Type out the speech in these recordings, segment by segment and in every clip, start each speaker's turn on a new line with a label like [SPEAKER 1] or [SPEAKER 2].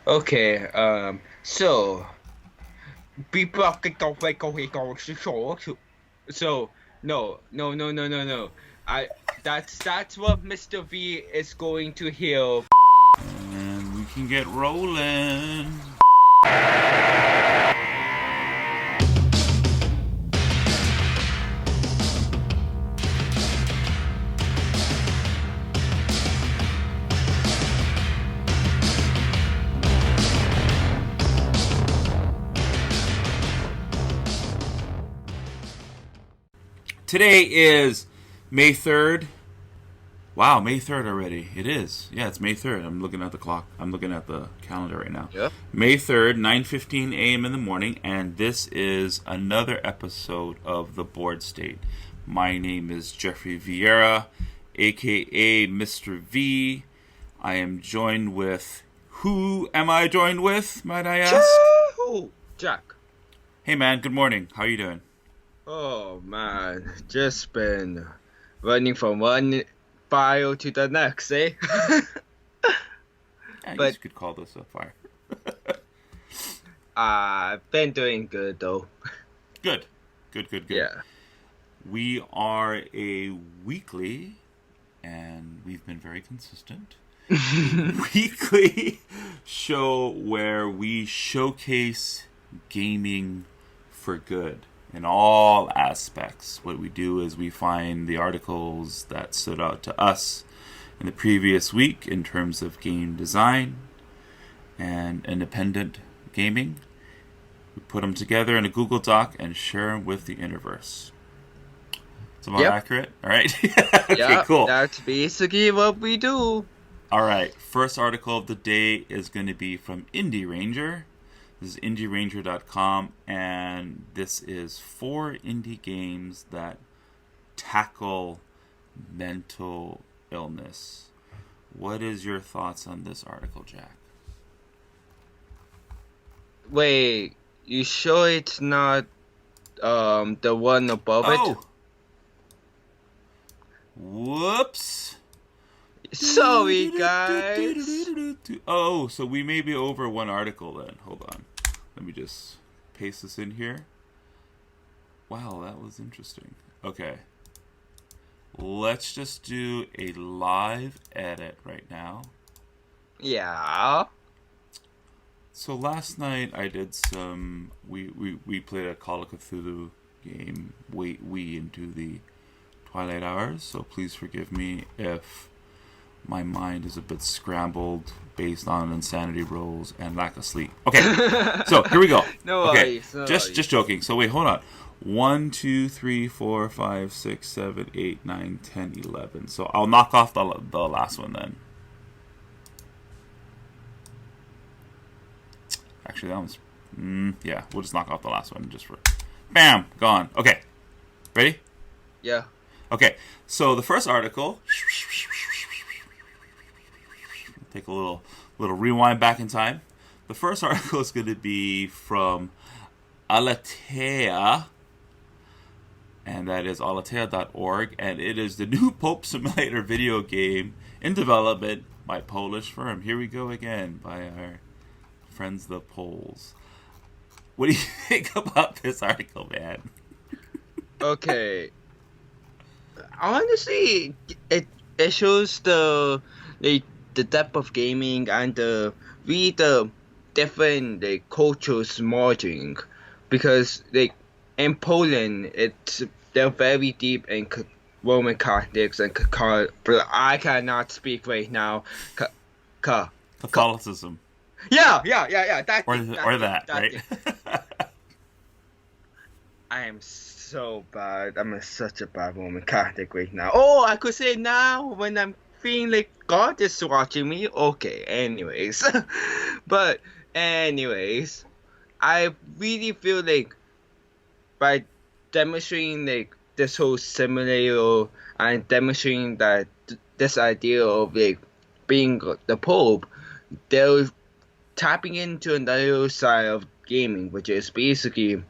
[SPEAKER 1] Okay, so people can go so no. I that's what Mr. V is going to heal.
[SPEAKER 2] And we can get rolling. Today is May 3rd. Wow, May 3rd already. It is. Yeah, it's May 3rd. I'm looking at the clock. I'm looking at the calendar right now.
[SPEAKER 1] Yep.
[SPEAKER 2] May 3rd, 9:15 a.m. in the morning, and this is another episode of The Bored State. My name is Jeffrey Vieira, aka Mr. V. I am joined with... Who am I joined with, might I ask?
[SPEAKER 1] Jack.
[SPEAKER 2] Hey man, good morning. How are you doing?
[SPEAKER 1] Oh man, just been running from one file to the next, eh?
[SPEAKER 2] Yeah,
[SPEAKER 1] But
[SPEAKER 2] you could call this a fire.
[SPEAKER 1] I've been doing good though.
[SPEAKER 2] Good.
[SPEAKER 1] Yeah.
[SPEAKER 2] We are a weekly, and we've been very consistent, weekly show where we showcase gaming for good in all aspects. What we do is we find the articles that stood out to us in the previous week in terms of game design and independent gaming. We put them together in a Google Doc and share them with the universe. It's about accurate? All right. Okay,
[SPEAKER 1] Yeah,
[SPEAKER 2] cool.
[SPEAKER 1] that's basically what we do.
[SPEAKER 2] All right. First article of the day is going to be from Indie Ranger. This is indieranger.com, and this is 4 indie games that tackle mental illness. What is your thoughts on this article, Jack?
[SPEAKER 1] Wait, you sure it's not the one above it?
[SPEAKER 2] Oh! Whoops!
[SPEAKER 1] Sorry, guys.
[SPEAKER 2] Oh, so we may be over one article then. Hold on. Let me just paste this in here. Wow, that was interesting. Okay. Let's just do a live edit right now.
[SPEAKER 1] Yeah.
[SPEAKER 2] So last night I did some... We played a Call of Cthulhu game way into the twilight hours, so please forgive me if my mind is a bit scrambled based on insanity rolls and lack of sleep. Okay, so here we go.
[SPEAKER 1] No
[SPEAKER 2] Okay,
[SPEAKER 1] worries, no
[SPEAKER 2] just
[SPEAKER 1] worries.
[SPEAKER 2] joking. So wait, hold on. 1, 2, 3, 4, 5, 6, 7, 8, 9, 10, 11. So I'll knock off the last one then. Actually, that one's... yeah, we'll just knock off the last one just for... Bam! Gone. Okay. Ready?
[SPEAKER 1] Yeah.
[SPEAKER 2] Okay, so the first article... Take a little rewind back in time. The first article is going to be from Alatea, and that is alatea.org, and it is the new Pope Simulator video game in development by Polish firm. Here we go again by our friends the Poles. What do you think about this article, man?
[SPEAKER 1] Okay. Honestly, it shows the depth of gaming and the different cultures merging, because in Poland they're very deep in Roman Catholics and I cannot speak right now.
[SPEAKER 2] Catholicism.
[SPEAKER 1] Yeah. That
[SPEAKER 2] Right?
[SPEAKER 1] I am so bad. I'm such a bad Roman Catholic right now. Oh, I could say now when I'm feeling like God is watching me. Okay, anyways. But anyways, I really feel like by demonstrating this whole simulator and demonstrating that this idea of being the Pope, they're tapping into another side of gaming, which is basically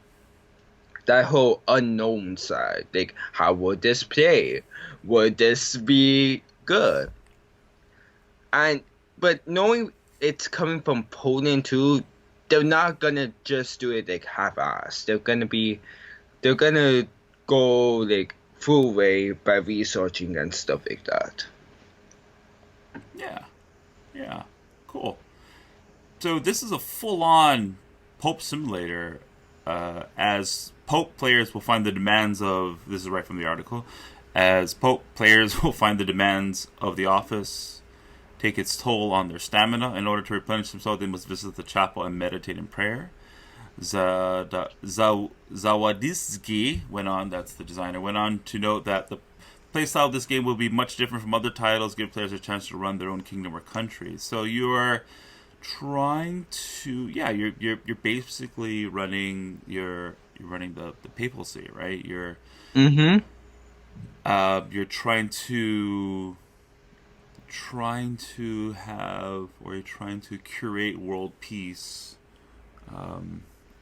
[SPEAKER 1] that whole unknown side. How would this play? Would this be good? But knowing it's coming from Poland too, they're not gonna just do it like half-assed. They're gonna go like full way by researching and stuff like that.
[SPEAKER 2] Yeah. Yeah. Cool. So this is a full-on Pope simulator, as Pope players will find the demands of, this is right from the article, as Pope players will find the demands of the office take its toll on their stamina. In order to replenish themselves, they must visit the chapel and meditate in prayer. Zawadisky went on, that's the designer, went on to note that the playstyle of this game will be much different from other titles, give players a chance to run their own kingdom or country. So you are trying to, yeah, you're basically running the papacy, right? You're trying to curate world peace,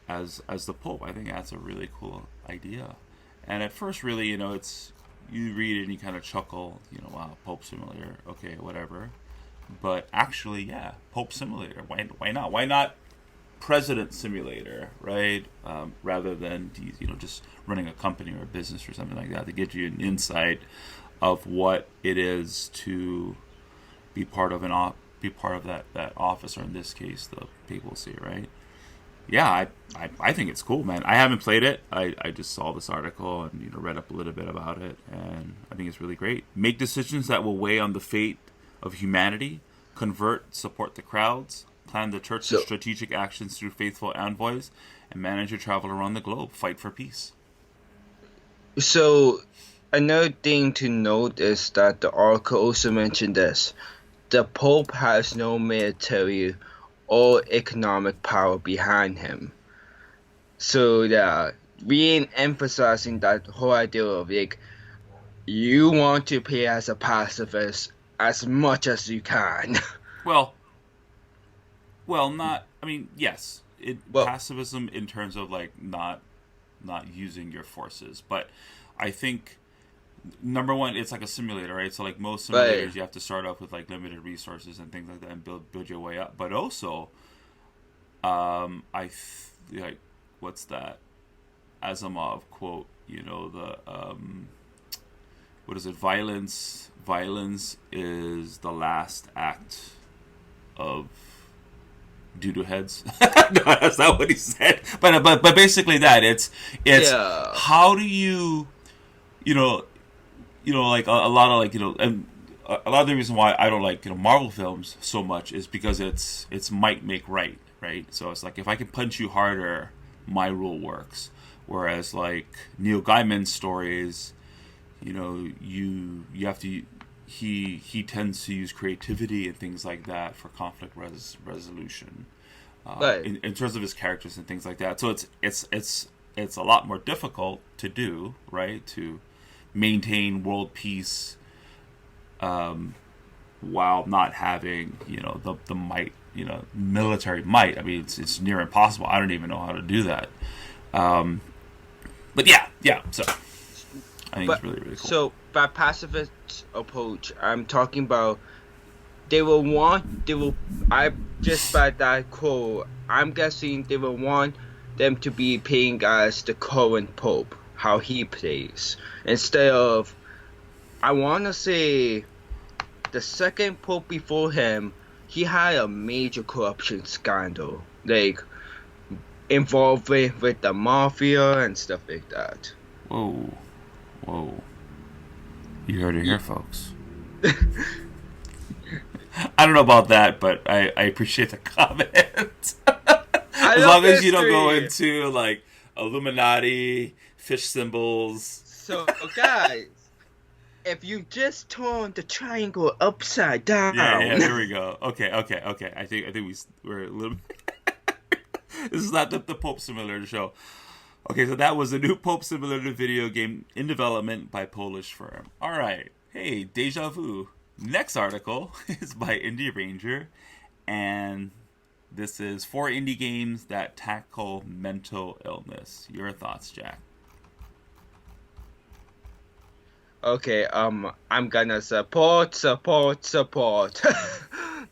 [SPEAKER 2] as the Pope. I think that's a really cool idea. And at first, really, it's, you read it and you kind of chuckle, wow, Pope Simulator, okay, whatever. But actually, yeah, Pope Simulator. Why not? Why not President Simulator, right? Rather than just running a company or a business or something like that, to give you an insight of what it is to be part of that office, or in this case, the papacy, right? Yeah, I think it's cool, man. I haven't played it. I just saw this article and read up a little bit about it, and I think it's really great. Make decisions that will weigh on the fate of humanity, support the crowds, plan the church's strategic actions through faithful envoys, and manage your travel around the globe. Fight for peace.
[SPEAKER 1] So, another thing to note is that the article also mentioned this. The Pope has no military or economic power behind him. So, yeah, re-emphasizing that whole idea of, like, you want to play as a pacifist as much as you can.
[SPEAKER 2] Well, not. I mean, yes, pacifism in terms of like not using your forces, but I think number one, it's like a simulator, right? So like most simulators, right, you have to start off with like limited resources and things like that, and build your way up. But also, like, what's that Asimov quote? What is it? Violence is the last act of doo-doo heads. No, that's not what he said. But basically that it's how do you like a lot of like and a lot of the reason why I don't like Marvel films so much is because it's might make right. So it's like if I can punch you harder, my rule works. Whereas like Neil Gaiman's stories, you have to. He tends to use creativity and things like that for conflict resolution, in terms of his characters and things like that. So it's a lot more difficult to do, right? To maintain world peace, while not having the might, military might. I mean, it's near impossible. I don't even know how to do that. But yeah. So I think it's really, really cool.
[SPEAKER 1] So by pacifist approach, I'm talking about by that quote, I'm guessing they will want them to be playing as the current Pope, how he plays. Instead of, I want to say, the second Pope before him, he had a major corruption scandal, like involved with the mafia and stuff like that.
[SPEAKER 2] Whoa. You heard it here, folks. I don't know about that, but I appreciate the comment. As long as you don't go into like Illuminati, fish symbols.
[SPEAKER 1] So, guys, if you just turn the triangle upside down.
[SPEAKER 2] Yeah, there we go. Okay. I think we're a little. This is not the Pope Simulator show. Okay, so that was a new Pope Simulator video game in development by Polish firm. All right. Hey, deja vu. Next article is by Indie Ranger, and this is 4 indie games that tackle mental illness. Your thoughts, Jack?
[SPEAKER 1] Okay, I'm gonna support.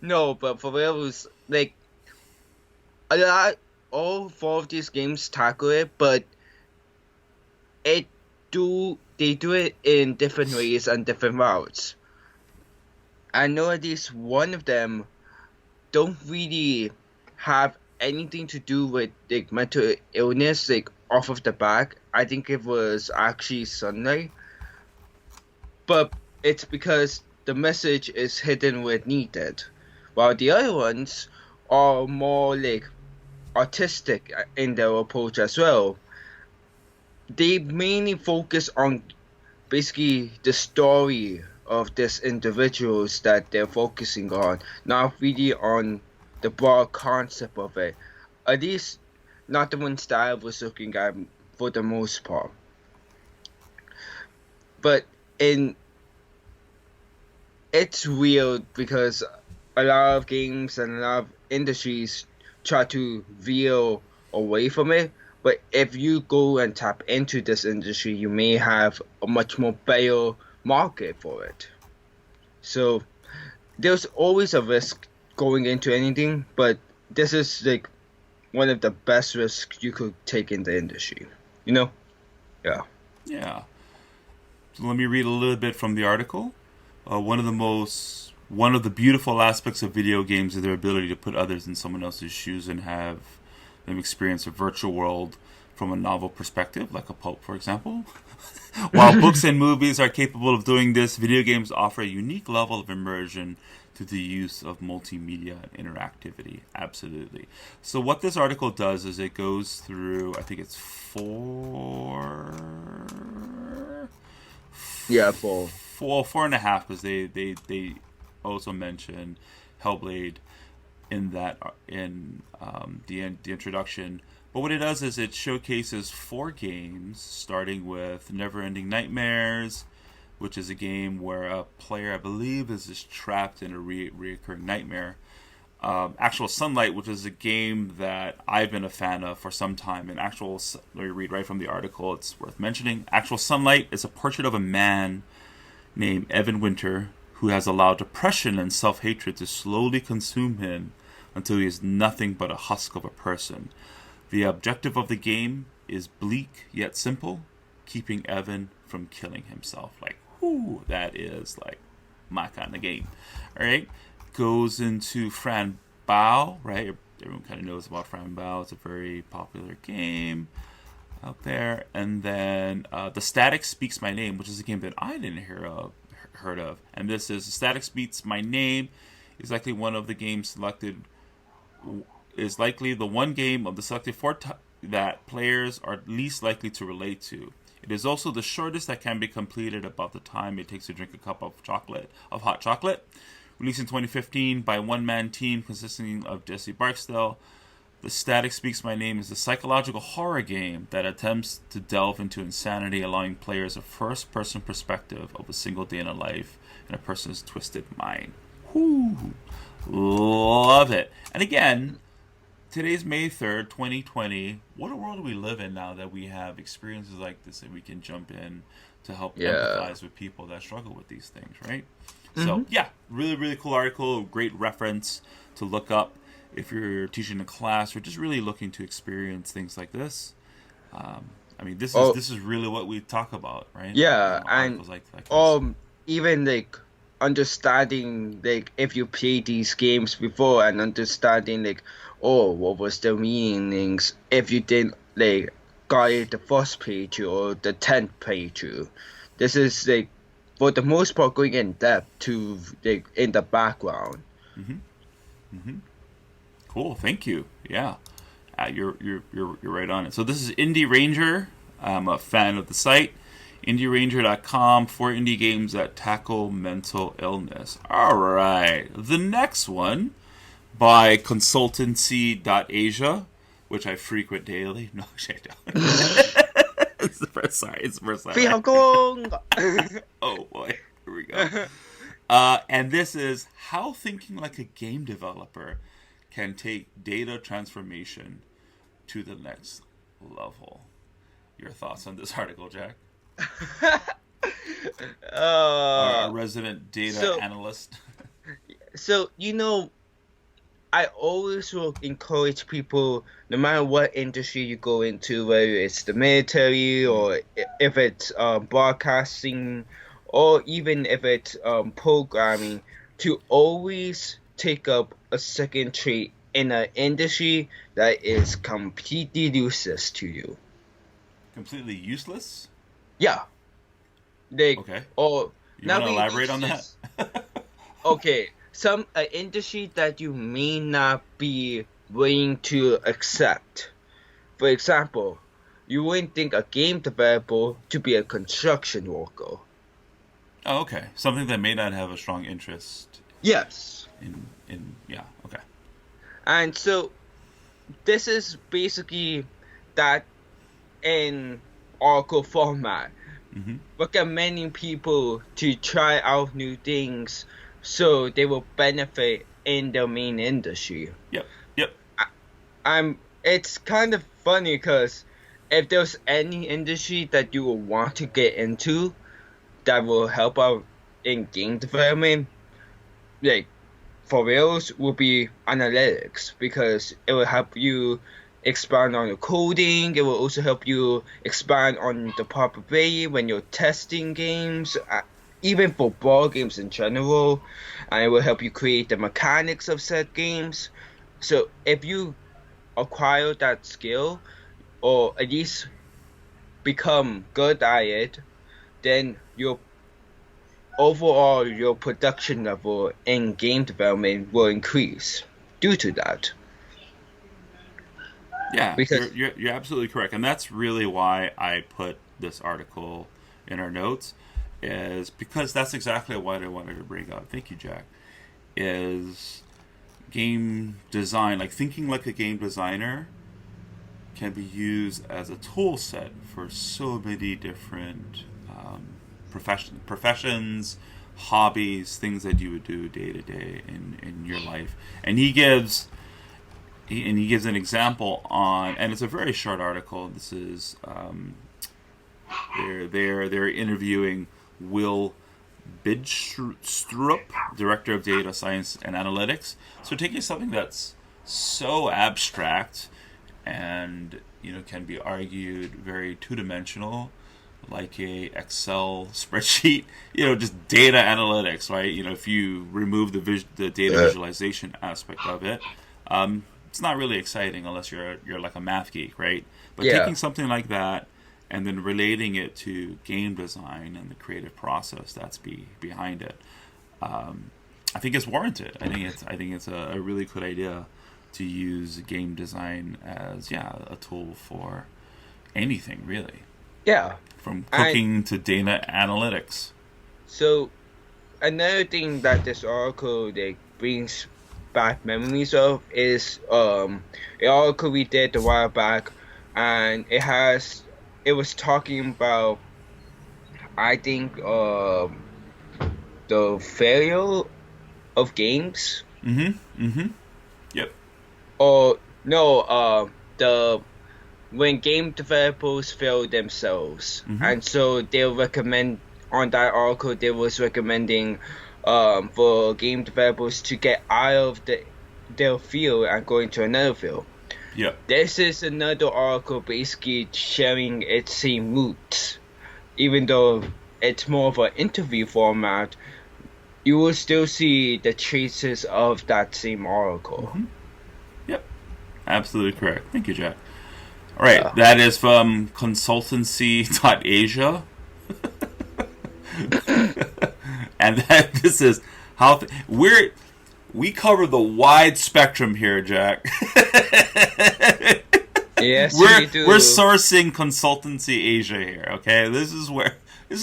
[SPEAKER 1] No, but for real, it was like a lot. All four of these games tackle it, but they do it in different ways and different routes. I know at least one of them don't really have anything to do with like mental illness, like off of the back. I think it was actually sunlight, but it's because the message is hidden where needed, while the other ones are more like artistic in their approach as well. They mainly focus on basically the story of these individuals that they're focusing on, not really on the broad concept of it. At least not the ones that I was looking at for the most part. But it's weird because a lot of games and a lot of industries try to veer away from it. But if you go and tap into this industry, you may have a much more better market for it. So there's always a risk going into anything, but this is like one of the best risks you could take in the industry. You know? Yeah.
[SPEAKER 2] Yeah. So let me read a little bit from the article. One of the beautiful aspects of video games is their ability to put others in someone else's shoes and have them experience a virtual world from a novel perspective, like a pulp, for example. While books and movies are capable of doing this, video games offer a unique level of immersion through the use of multimedia and interactivity. Absolutely. So what this article does is it goes through, I think it's
[SPEAKER 1] Yeah, for
[SPEAKER 2] 4.5, because they also mention Hellblade in the introduction. But what it does is it showcases 4 games, starting with Never-Ending Nightmares, which is a game where a player, I believe, is just trapped in a reoccurring nightmare. Actual Sunlight, which is a game that I've been a fan of for some time. And let me read right from the article, it's worth mentioning. Actual Sunlight is a portrait of a man named Evan Winter who has allowed depression and self-hatred to slowly consume him until he is nothing but a husk of a person. The objective of the game is bleak yet simple, keeping Evan from killing himself. Like, whoo, that is like my kind of game. All right, goes into Fran Bow, right? Everyone kind of knows about Fran Bow. It's a very popular game out there. And then The Static Speaks My Name, which is a game that I didn't heard of. And this is The Static Speaks My Name is likely one of the games selected. Is likely the one game of the selected 4 that players are least likely to relate to. It is also the shortest that can be completed about the time it takes to drink a cup of hot chocolate. Released in 2015 by a one-man team consisting of Jesse Barksdale, The Static Speaks My Name is a psychological horror game that attempts to delve into insanity, allowing players a first-person perspective of a single day in a life in a person's twisted mind. Whoo! Love it. And again, today's May 3rd, 2020. What a world do we live in now that we have experiences like this and we can jump in to help empathize with people that struggle with these things, right? Mm-hmm. So, yeah, really, really cool article. Great reference to look up if you're teaching a class or just really looking to experience things like this. I mean, this is really what we talk about, right?
[SPEAKER 1] Yeah, and like even like understanding like if you played these games before and understanding like what was the meanings if you didn't like got it the first playthrough or the 10th playthrough. This is like for the most part going in depth to like in the background.
[SPEAKER 2] Cool, thank you. Yeah, you're right on it. So this is Indie Ranger. I'm a fan of the site. IndieRanger.com for indie games that tackle mental illness. All right. The next one by Consultancy.Asia, which I frequent daily. No, actually I don't. It's the first time. Oh, boy. Here we go. And this is how thinking like a game developer can take data transformation to the next level. Your thoughts on this article, Jack? Our resident data analyst.
[SPEAKER 1] So, I always will encourage people, no matter what industry you go into, whether it's the military or if it's broadcasting or even if it's programming, to always take up a second trade in an industry that is completely useless to you.
[SPEAKER 2] Completely useless?
[SPEAKER 1] Yeah, like,
[SPEAKER 2] Okay.
[SPEAKER 1] or
[SPEAKER 2] You
[SPEAKER 1] not
[SPEAKER 2] want to
[SPEAKER 1] really
[SPEAKER 2] elaborate on that?
[SPEAKER 1] useless. Okay, some industry that you may not be willing to accept. For example, you wouldn't think a game developer to be a construction worker.
[SPEAKER 2] Oh, okay. Something that may not have a strong interest
[SPEAKER 1] Yes.
[SPEAKER 2] in yeah, okay.
[SPEAKER 1] And so this is basically that in Oracle format,
[SPEAKER 2] Mm-hmm.
[SPEAKER 1] recommending people to try out new things so they will benefit in their main industry.
[SPEAKER 2] Yep. Yep.
[SPEAKER 1] It's kind of funny because if there's any industry that you will want to get into that will help out in game development, like for reals, will be analytics because it will help you expand on your coding. It will also help you expand on the probability when you're testing games, even for board games in general, and it will help you create the mechanics of said games. So if you acquire that skill or at least become good at it, then your production level in game development will increase due to that.
[SPEAKER 2] Yeah,
[SPEAKER 1] Because
[SPEAKER 2] you're absolutely correct, and that's really why I put this article in our notes, is because that's exactly what I wanted to bring up. Thank you, Jack. Is game design, like thinking like a game designer, can be used as a tool set for so many different professions, hobbies, things that you would do day to day in your life. And he gives an example on, and it's a very short article. This is they're interviewing Will Bidstrup, director of data science and analytics. So taking something that's so abstract and can be argued very two-dimensional, like a Excel spreadsheet, just data analytics, right? If you remove the data visualization aspect of it, it's not really exciting unless you're like a math geek, right? But
[SPEAKER 1] yeah,
[SPEAKER 2] taking something like that and then relating it to game design and the creative process that's behind it, I think it's warranted. I think it's a really good idea to use game design as a tool for anything really,
[SPEAKER 1] yeah.
[SPEAKER 2] from
[SPEAKER 1] And
[SPEAKER 2] cooking to data analytics.
[SPEAKER 1] so another thing that this article brings back memories of is an article we did a while back, and it was talking about, I think, the failure of games,
[SPEAKER 2] Mm-hmm. Mm-hmm. Yep.
[SPEAKER 1] or no, the when game developers fail themselves,
[SPEAKER 2] Mm-hmm.
[SPEAKER 1] and so they'll recommend on that article they was recommending for game developers to get out of their field and go into another field.
[SPEAKER 2] Yep.
[SPEAKER 1] This is another article basically sharing its same roots, even though it's more of an interview format. You will still see the traces of that same article.
[SPEAKER 2] Mm-hmm. Yep. Absolutely correct. Thank you, Jack. All right,
[SPEAKER 1] Yeah.
[SPEAKER 2] that is from consultancy.asia. And this is how we cover the wide spectrum here, Jack.
[SPEAKER 1] Yes,
[SPEAKER 2] we're
[SPEAKER 1] we do.
[SPEAKER 2] we're sourcing consultancy Asia here. Okay, this is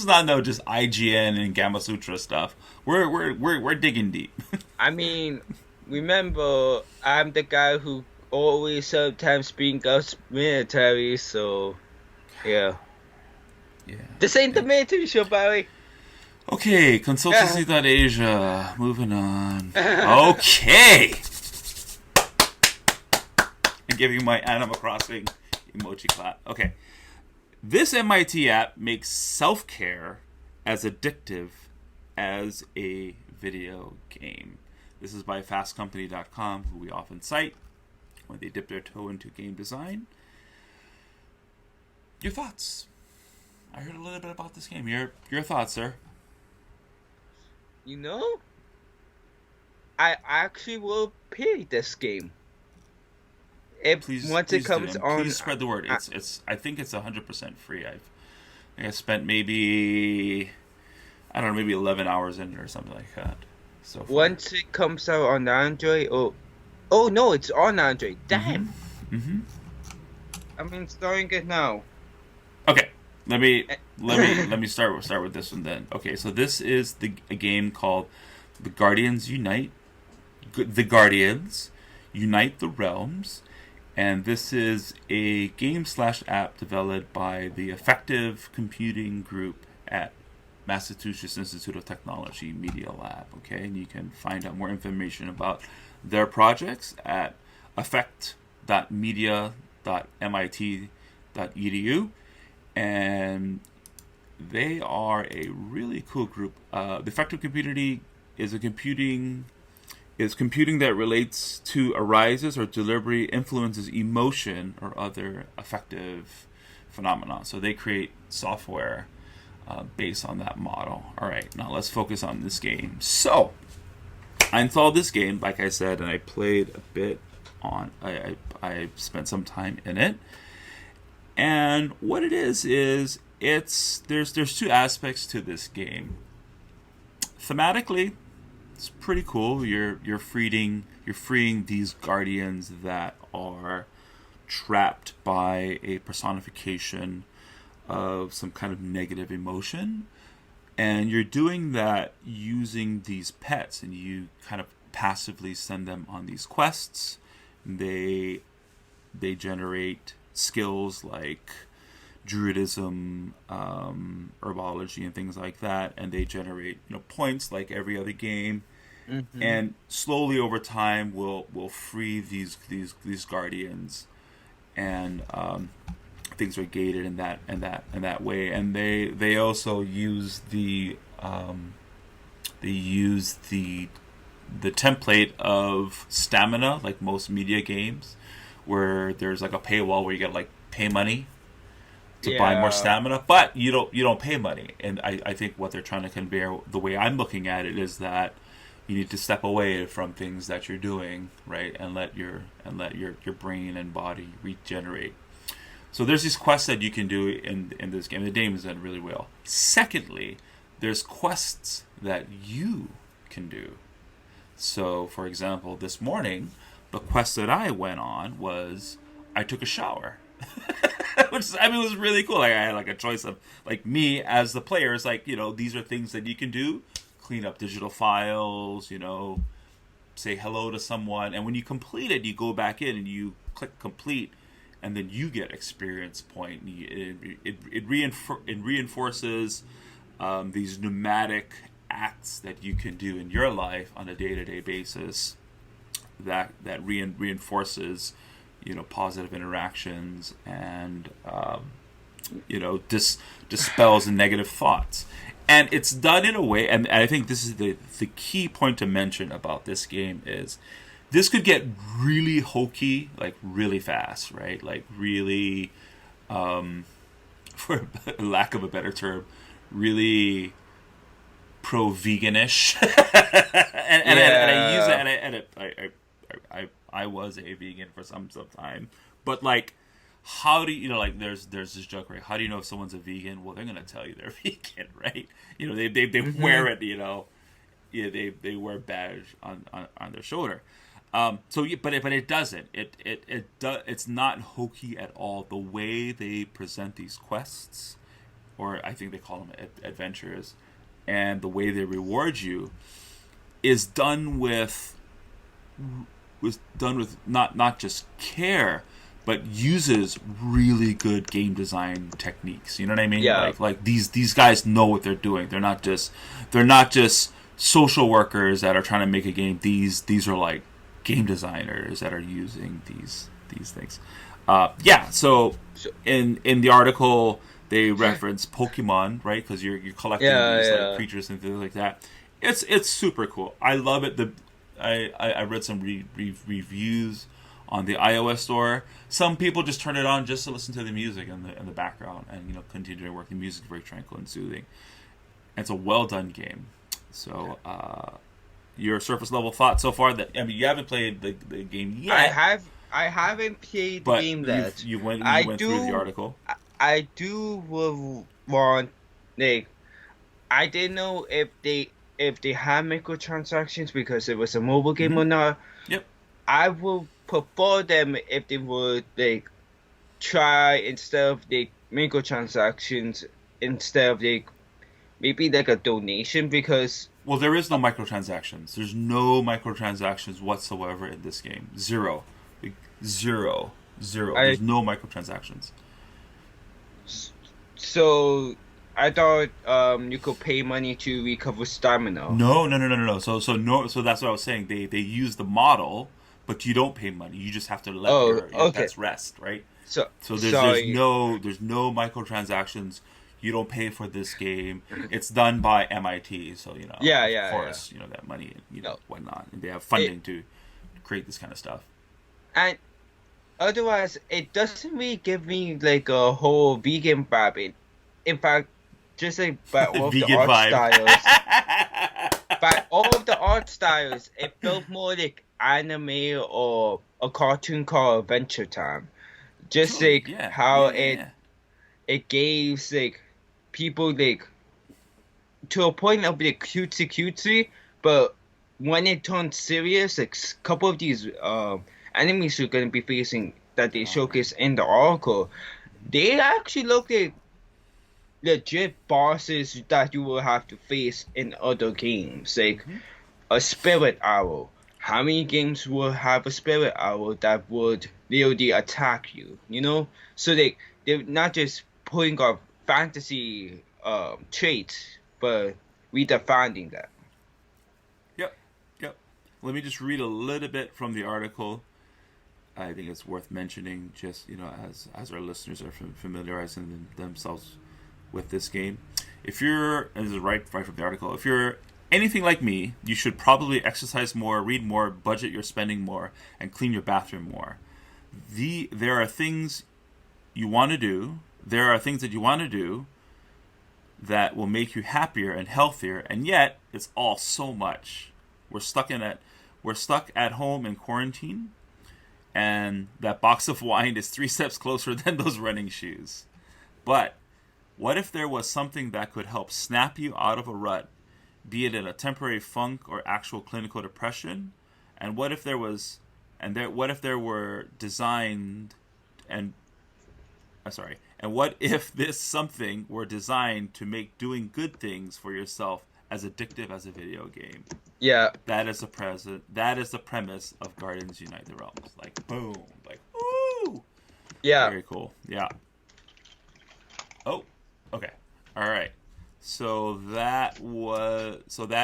[SPEAKER 2] not no just IGN and Gamma Sutra stuff. We're digging deep.
[SPEAKER 1] I mean, remember, I'm the guy who always sometimes being us military, so yeah.
[SPEAKER 2] Yeah.
[SPEAKER 1] This ain't the military show, Barry.
[SPEAKER 2] Okay, consultancy.asia. Moving on. Okay. I'm giving my Animal Crossing emoji clap. Okay. This MIT app makes self-care as addictive as a video game. This is by fastcompany.com, who we often cite when they dip their toe into game design. Your thoughts? I heard a little bit about this game. Your thoughts, sir?
[SPEAKER 1] You know, I actually will play this game. Once it comes on,
[SPEAKER 2] please spread the word. I think it's 100% free. I spent maybe 11 hours in it or something like that. So
[SPEAKER 1] once it comes out on Android, oh no, it's on Android. Damn.
[SPEAKER 2] Mm-hmm.
[SPEAKER 1] I'm installing it now.
[SPEAKER 2] Okay, let me start with this one then. Okay, so this is a game called The Guardians Unite. The Guardians Unite the Realms, and this is a game/app developed by the Effective Computing Group at Massachusetts Institute of Technology Media Lab. Okay, and you can find out more information about their projects at effect.media.mit.edu. And they are a really cool group. The Effective Computing is computing that relates to, arises, or deliberately influences emotion or other affective phenomena. So they create software based on that model. All right, now let's focus on this game. So I installed this game, like I said, and I played a bit on. I spent some time in it. And what it is there's two aspects to this game. Thematically, it's pretty cool. You're freeing these guardians that are trapped by a personification of some kind of negative emotion, and you're doing that using these pets, and you kind of passively send them on these quests. They generate skills like druidism, herbology, and things like that, and they generate points like every other game. Mm-hmm. And slowly over time, we'll free these guardians, and things are gated in that way. And they also use the template of stamina, like most media games, where there's like a paywall where you get like pay money to buy more stamina, but you don't pay money. And I think what they're trying to convey, the way I'm looking at it, is that you need to step away from things that you're doing, right, and let your brain and body regenerate. So there's these quests that you can do in this game. The game is done really well. Secondly, there's quests that you can do. So, for example, this morning, the quest that I went on was I took a shower. Which, was really cool. Like, I had like a choice of, like, me as the player. It's like, these are things that you can do. Clean up digital files, say hello to someone. And when you complete it, you go back in and you click complete, and then you get experience point. It reinforces these pneumatic acts that you can do in your life on a day-to-day basis that reinforces positive interactions and dispels the negative thoughts. And it's done in a way, and I think this is the key point to mention about this game, is this could get really hokey, like really fast, right? Like really, for lack of a better term, really pro-veganish. and I use that, and I was a vegan for some time, but like, how do you like? There's this joke, right? How do you know if someone's a vegan? Well, they're gonna tell you they're vegan, right? They mm-hmm. wear it, they wear a badge on their shoulder. But it doesn't. It's not hokey at all. The way they present these quests, or I think they call them adventures, and the way they reward you, is done with not just care, but uses really good game design techniques. You know what I mean?
[SPEAKER 1] Yeah.
[SPEAKER 2] Like these guys know what they're doing. They're not just social workers that are trying to make a game. These are like game designers that are using these things. So in the article they reference Pokemon, right? Because you're collecting these like creatures and things like that. It's super cool. I love it. I read some reviews on the iOS store. Some people just turn it on just to listen to the music in the background and continue to work. The music is very tranquil and soothing. And it's a well done game. So your surface level thought so far? That you haven't played the game yet.
[SPEAKER 1] I haven't played the game yet.
[SPEAKER 2] You went through the article.
[SPEAKER 1] I do want I didn't know if they have microtransactions because it was a mobile game or not.
[SPEAKER 2] Yep.
[SPEAKER 1] I will prefer them if they would try instead of microtransactions instead of maybe a donation because.
[SPEAKER 2] Well, there is no microtransactions. There's no microtransactions whatsoever in this game. Zero. There's no microtransactions.
[SPEAKER 1] So I thought you could pay money to recover stamina.
[SPEAKER 2] No. So that's what I was saying. They use the model, but you don't pay money. You just have to let your pets rest, right? So there's no microtransactions. You don't pay for this game. It's done by MIT, so of course, that money, whatnot. And they have funding to create this kind of stuff.
[SPEAKER 1] And otherwise, it doesn't really give me a whole vegan vibe. In fact, just by all of the art styles, by all of the art styles, it felt more like anime or a cartoon called Adventure Time. Just how it gives people to a point of cutesy, but when it turns serious, a couple of these enemies you're going to be facing that they showcase in the article, they actually look like legit bosses that you will have to face in other games, a spirit owl. How many games will have a spirit owl that would literally attack you? So they're not just putting up fantasy traits, but redefining that.
[SPEAKER 2] Yep. Let me just read a little bit from the article. I think it's worth mentioning, just as our listeners are familiarizing themselves with this game. If you're, and this is right from the article, if you're anything like me, you should probably exercise more, read more, budget your spending more, and clean your bathroom more. There are things you want to do. There are things that you want to do that will make you happier and healthier, and yet it's all so much. We're stuck at home in quarantine, and that box of wine is 3 steps closer than those running shoes. But what if there was something that could help snap you out of a rut, be it in a temporary funk or actual clinical depression? And what if there were designed and And what if this something were designed to make doing good things for yourself as addictive as a video game?
[SPEAKER 1] Yeah.
[SPEAKER 2] That is the premise of Guardians Unite the Realms. Boom. Ooh.
[SPEAKER 1] Yeah.
[SPEAKER 2] Very cool. Yeah. Oh, okay. All right. So that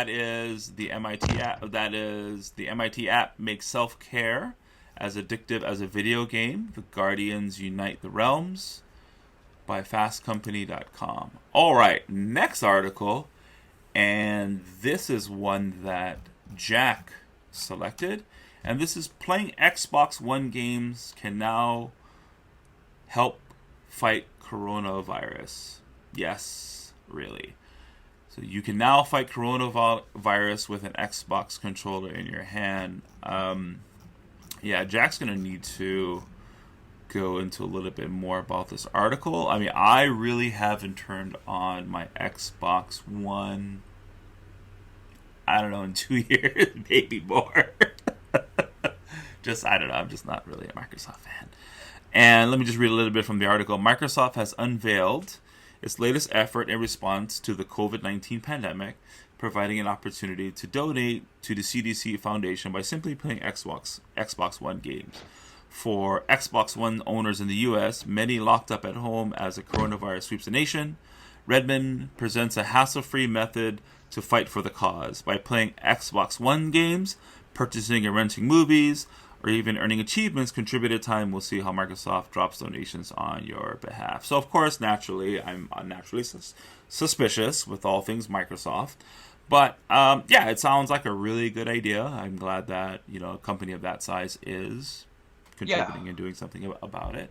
[SPEAKER 2] is the MIT app. That is the MIT app makes self-care as addictive as a video game. The Guardians Unite the Realms by fastcompany.com. All right, next article, and this is one that Jack selected, and this is playing Xbox One games can now help fight coronavirus. Yes, really. So you can now fight coronavirus with an Xbox controller in your hand. Yeah, Jack's going to need to go into a little bit more about this article. I mean, I really haven't turned on my Xbox One, I don't know, in 2 years, maybe more. I don't know, I'm just not really a Microsoft fan. And let me just read a little bit from the article. Microsoft has unveiled its latest effort in response to the COVID-19 pandemic, providing an opportunity to donate to the CDC Foundation by simply playing Xbox One games. For Xbox One owners in the U.S., many locked up at home as the coronavirus sweeps the nation, Redmond presents a hassle-free method to fight for the cause. By playing Xbox One games, purchasing and renting movies, or even earning achievements, contributed time, we'll see how Microsoft drops donations on your behalf. So, of course, naturally, I'm naturally suspicious with all things Microsoft. But yeah, it sounds like a really good idea. I'm glad that a company of that size is
[SPEAKER 1] Yeah,
[SPEAKER 2] contributing and doing something about it.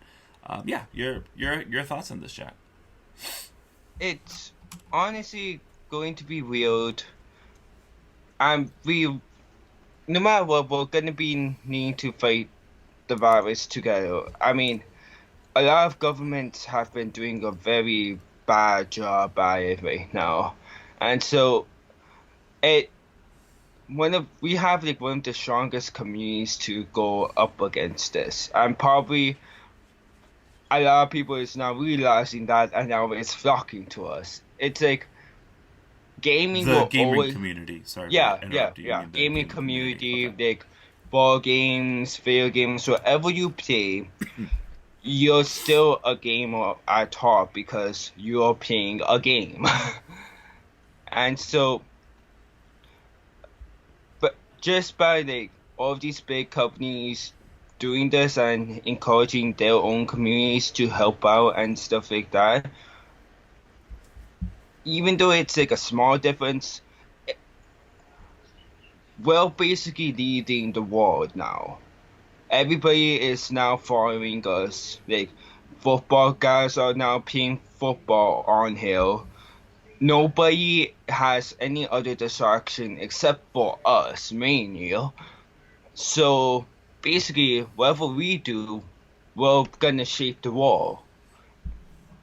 [SPEAKER 2] Yeah, your thoughts on this, Jack?
[SPEAKER 1] it's honestly going to be weird. We no matter what, we're gonna be needing to fight the virus together. I mean, a lot of governments have been doing a very bad job at it right now, and so it we have like one of the strongest communities to go up against this, and probably a lot of people is now realizing that, and now it's flocking to us. It's like gaming
[SPEAKER 2] The
[SPEAKER 1] will
[SPEAKER 2] gaming
[SPEAKER 1] always,
[SPEAKER 2] community. Sorry
[SPEAKER 1] yeah,
[SPEAKER 2] for
[SPEAKER 1] yeah,
[SPEAKER 2] interrupting. You
[SPEAKER 1] yeah,
[SPEAKER 2] mean the
[SPEAKER 1] gaming
[SPEAKER 2] gaming community?
[SPEAKER 1] community,
[SPEAKER 2] Okay.
[SPEAKER 1] like ball games, video games, whatever you play, you're still a gamer at heart because you're playing a game. And so, but just by like all of these big companies doing this and encouraging their own communities to help out and stuff like that, even though it's like a small difference, we're basically leading the world now. Everybody is now following us. Like football guys are now playing football on here. Nobody has any other distraction except for us, mainly. So basically, whatever we do, we're gonna shape the world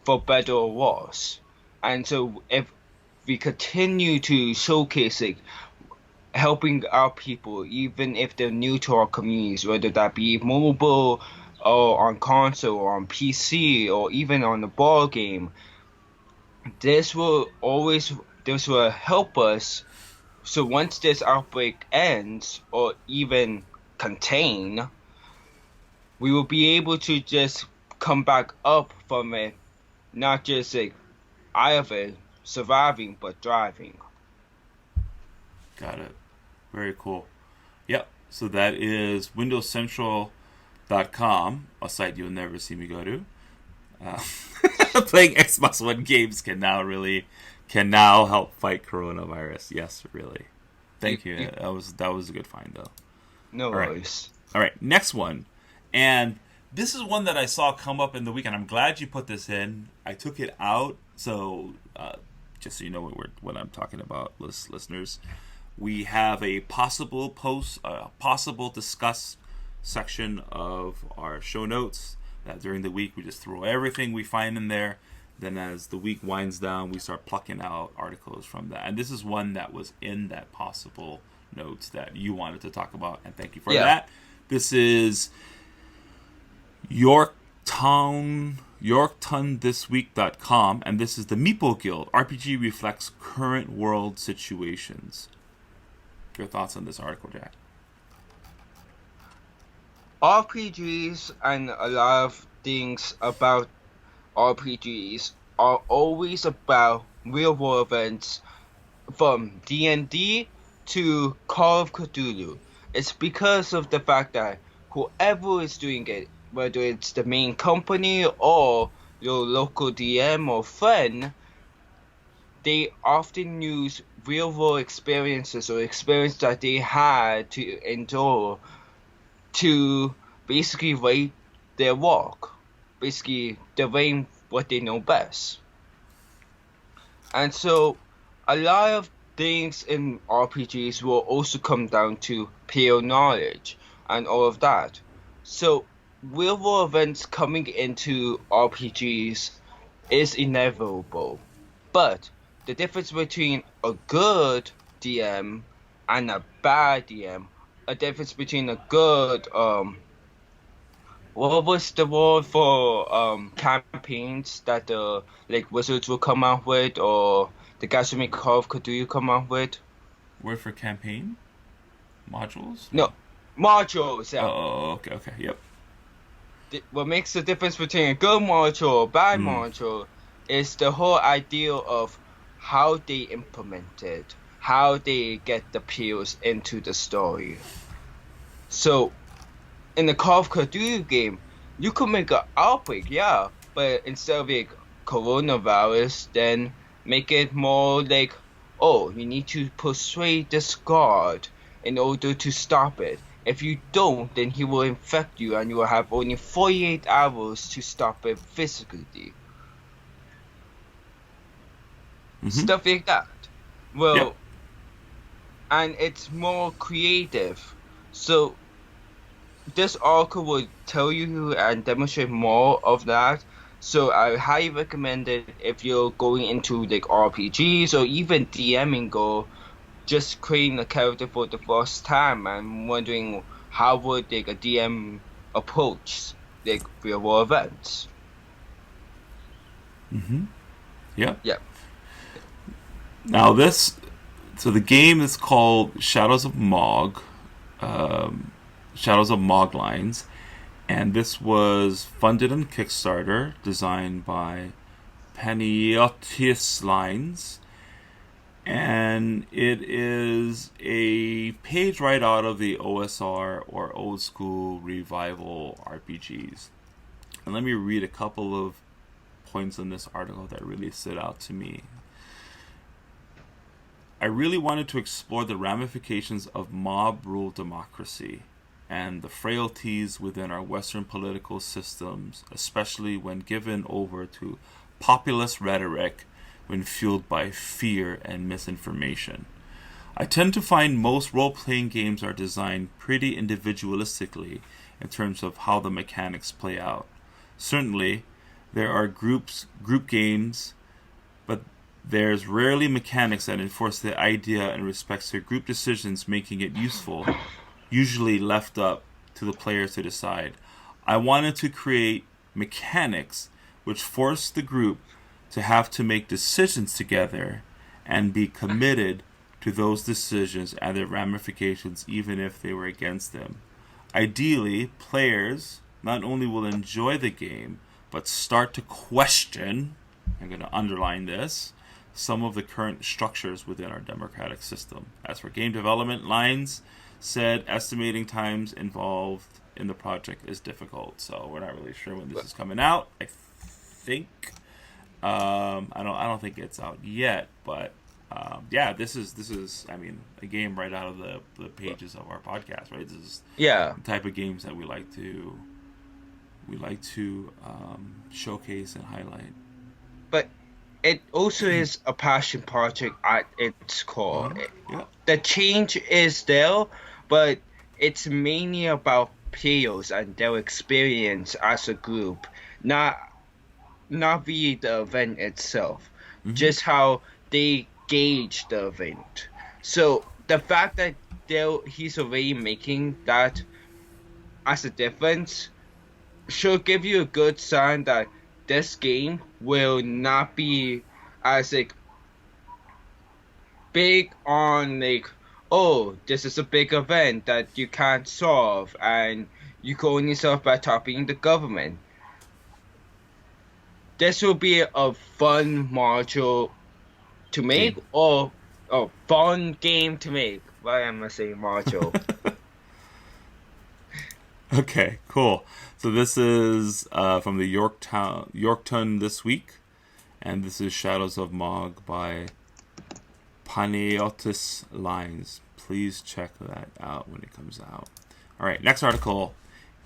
[SPEAKER 1] for better or worse. And so if we continue to showcase it, helping our people, even if they're new to our communities, whether that be mobile or on console or on PC or even on the ball game, this will help us. So once this outbreak ends or even contain, we will be able to just come back up from it, not just like either surviving but thriving.
[SPEAKER 2] Got it. Very cool. Yep. So that is WindowsCentral.com, a site you'll never see me go to. Uh, Playing Xbox One games can now help fight coronavirus. Yes, really. Thank you. That was a good find though.
[SPEAKER 1] No
[SPEAKER 2] All right.
[SPEAKER 1] worries.
[SPEAKER 2] All right, next one. And this is one that I saw come up in the weekend. I'm glad you put this in. I took it out, so just so you know what I'm talking about, listeners. We have a possible discuss section of our show notes that during the week we just throw everything we find in there. Then as the week winds down, we start plucking out articles from that. And this is one that was in that possible notes that you wanted to talk about, and thank you for that. This is YorktownThisWeek.com, and this is the Meeple Guild. RPG reflects current world situations. Your thoughts on this article, Jack?
[SPEAKER 1] RPGs and a lot of things about RPGs are always about real world events, from D&D to Call of Cthulhu. It's because of the fact that whoever is doing it, whether it's the main company or your local DM or friend, they often use real world experiences or experience that they had to endure to basically write their work. Basically, they're writing what they know best. And so, a lot of things in RPGs will also come down to player knowledge and all of that. So, real world events coming into RPGs is inevitable. But the difference between a good DM and a bad DM, a difference between a good what was the word for campaigns that the like wizards will come out with, or the guys who make Call of Cthulhu come out with?
[SPEAKER 2] Word for campaign? Modules?
[SPEAKER 1] No, modules. Yeah.
[SPEAKER 2] Oh, okay, yep.
[SPEAKER 1] What makes the difference between a good module or a bad module is the whole idea of how they implement it, how they get the players into the story. So, in the Call of Cthulhu game, you could make an outbreak, yeah, but instead of like coronavirus, then make it more like, oh, you need to persuade this guard in order to stop it. If you don't, then he will infect you and you will have only 48 hours to stop it physically. Stuff like that. Well,
[SPEAKER 2] Yep.
[SPEAKER 1] and it's more creative. So this article will tell you and demonstrate more of that. So I highly recommend it if you're going into like RPGs or even DMing or just creating a character for the first time and wondering how would like a DM approach like real world events.
[SPEAKER 2] Yep.
[SPEAKER 1] Yeah.
[SPEAKER 2] Now so the game is called Shadows of Mogg, Shadows of Mogg Lines, and this was funded on Kickstarter, designed by Paniotis Lines, and it is a page right out of the OSR or old school revival RPGs. And let me read a couple of points in this article that really stood out to me. I really wanted to explore the ramifications of mob rule democracy and the frailties within our Western political systems, especially when given over to populist rhetoric when fueled by fear and misinformation. I tend to find most role-playing games are designed pretty individualistically in terms of how the mechanics play out. Certainly, there are group games, but there's rarely mechanics that enforce the idea in respects to group decisions, making it useful, usually left up to the players to decide. I wanted to create mechanics which force the group to have to make decisions together and be committed to those decisions and their ramifications even if they were against them. Ideally, players not only will enjoy the game, but start to question, I'm going to underline this, some of the current structures within our democratic system. As for game development, Lines said estimating times involved in the project is difficult, so we're not really sure when this is coming out. I think I don't think it's out yet, but yeah, this is I mean, a game right out of the pages of our podcast, right? This is the type of games that we like to showcase and highlight.
[SPEAKER 1] But it also is a passion project at its core.
[SPEAKER 2] Yeah.
[SPEAKER 1] The change is there, but it's mainly about players and their experience as a group, not really the event itself, just how they gauge the event. So the fact that he's already making that as a difference should give you a good sign that this game will not be as like big on like, oh, this is a big event that you can't solve and you can only solve by topping the government. This will be a fun module to make, or fun game to make. Why am I saying module?
[SPEAKER 2] Okay, cool. So this is from the Yorkton this week, and this is Shadows of Mogg by Paniotis Lines. Please check that out when it comes out. All right, next article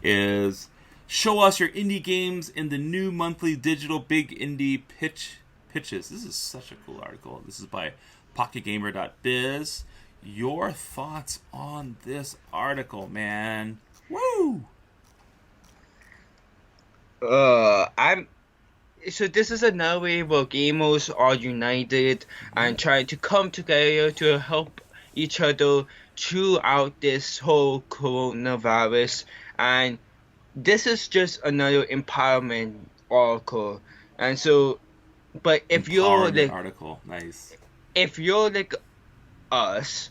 [SPEAKER 2] is show us your indie games in the new monthly digital big indie pitches. This is such a cool article. This is by pocketgamer.biz. Your thoughts on this article, man? Woo!
[SPEAKER 1] So this is another way where gamers are united and trying to come together to help each other throughout this whole coronavirus. And this is just another empowerment article. And so, but if you're like
[SPEAKER 2] article, nice.
[SPEAKER 1] If you're like us,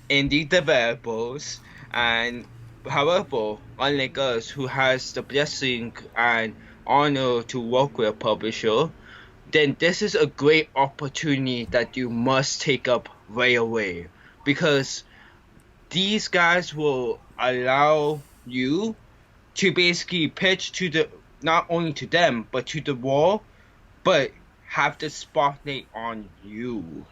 [SPEAKER 1] indie developers, and however, unlike us, who has the blessing and honor to work with a publisher, then this is a great opportunity that you must take up right away, because these guys will allow you to basically pitch to the, not only to them, but to the world, but have the spotlight on you.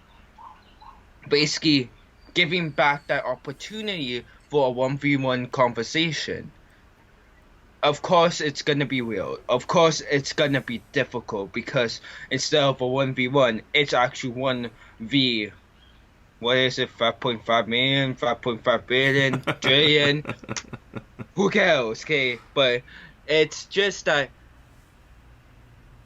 [SPEAKER 1] basically giving back that opportunity for a 1v1 conversation. Of course, it's gonna be real. Of course, it's gonna be difficult because instead of a 1v1, it's actually 1v. What is it? 5.5 million, 5.5 billion, trillion. Who cares? Okay, but it's just that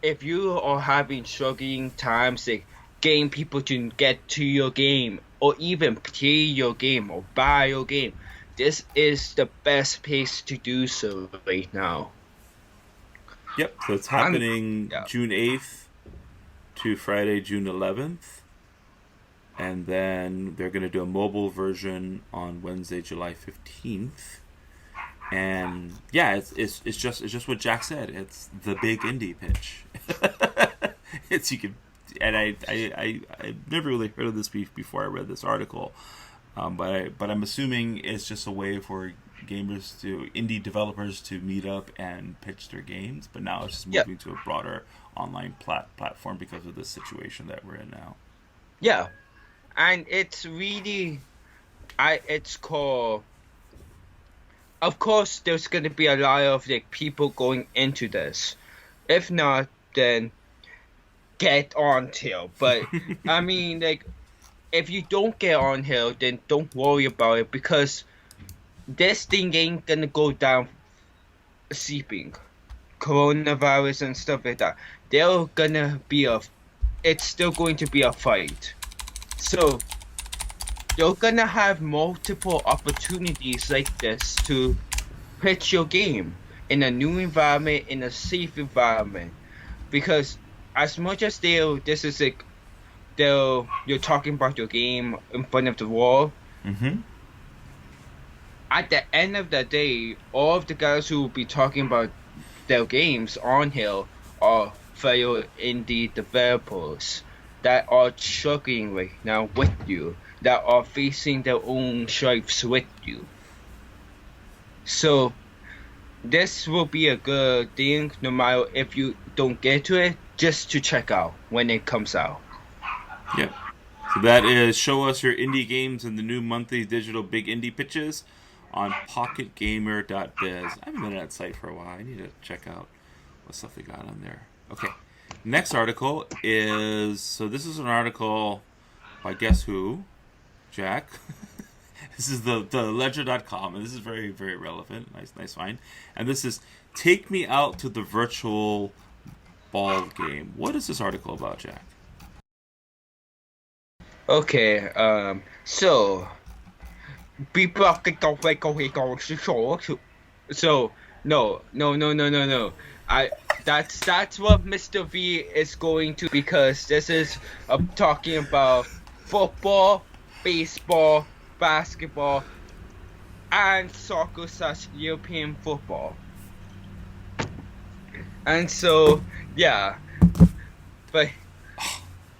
[SPEAKER 1] if you are having struggling times, like getting people to get to your game or even play your game or buy your game, this is the best place to do so right now.
[SPEAKER 2] Yep. So it's happening
[SPEAKER 1] Yeah.
[SPEAKER 2] June 8th to Friday, June 11th. And then they're going to do a mobile version on Wednesday, July 15th. And yeah, it's just what Jack said. It's the big indie pitch. It's you can, and I never really heard of this before I read this article, but I'm assuming it's just a way for indie developers to meet up and pitch their games. But now it's just moving to a broader online platform because of the situation that we're in now.
[SPEAKER 1] Yeah, and it's really, it's called. Of course, there's gonna be a lot of like people going into this. If not, then get on Hill. But I mean, like, if you don't get on Hill, then don't worry about it because this thing ain't gonna go down sleeping. Coronavirus and stuff like that. It's still going to be a fight. So you're gonna have multiple opportunities like this to pitch your game in a new environment, in a safe environment. Because as much as you're talking about your game in front of the wall, at the end of the day, all of the guys who will be talking about their games on Hill are fellow indie developers that are struggling right now with you, that are facing their own stripes with you. So this will be a good thing, no matter if you don't get to it, just to check out when it comes out.
[SPEAKER 2] Yep. So that is Show Us Your Indie Games and the new monthly digital big indie pitches on pocketgamer.biz. I haven't been on that site for a while. I need to check out what stuff they got on there. Okay. Next article is, so this is an article by guess who? Jack. This is the ledger.com, and this is very, very relevant. Nice find. And this is Take Me Out to the Virtual Ball Game. What is this article about, Jack?
[SPEAKER 1] Okay, so people are so no. That's what Mr. V is going to, because this is talking about football, baseball, basketball, and soccer / European football. And so, yeah. But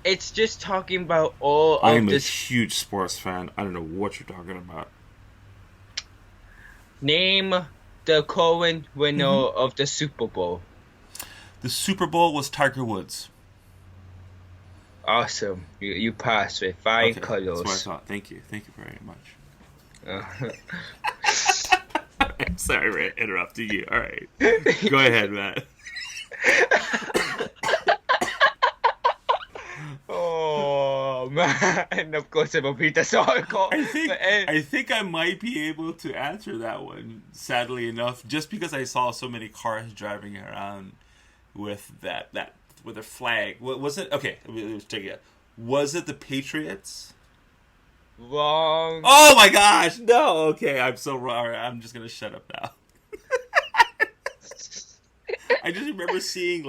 [SPEAKER 1] it's just talking about all
[SPEAKER 2] I'm
[SPEAKER 1] of this.
[SPEAKER 2] a huge sports fan. I don't know what you're talking about.
[SPEAKER 1] Name the current winner of the Super Bowl.
[SPEAKER 2] The Super Bowl was Tiger Woods.
[SPEAKER 1] Awesome. You passed with 5 colors.
[SPEAKER 2] That's what I thought. Thank you very much. I'm sorry for interrupting you. All right. Go ahead, Matt.
[SPEAKER 1] Oh, man. And of course, it will be this article.
[SPEAKER 2] I think I might be able to answer that one, sadly enough, just because I saw so many cars driving around with with a flag. What was it? Okay, let's take it. Was it the Patriots?
[SPEAKER 1] Wrong.
[SPEAKER 2] Oh my gosh, no. Okay, I'm so wrong. I'm just gonna shut up now. I just remember seeing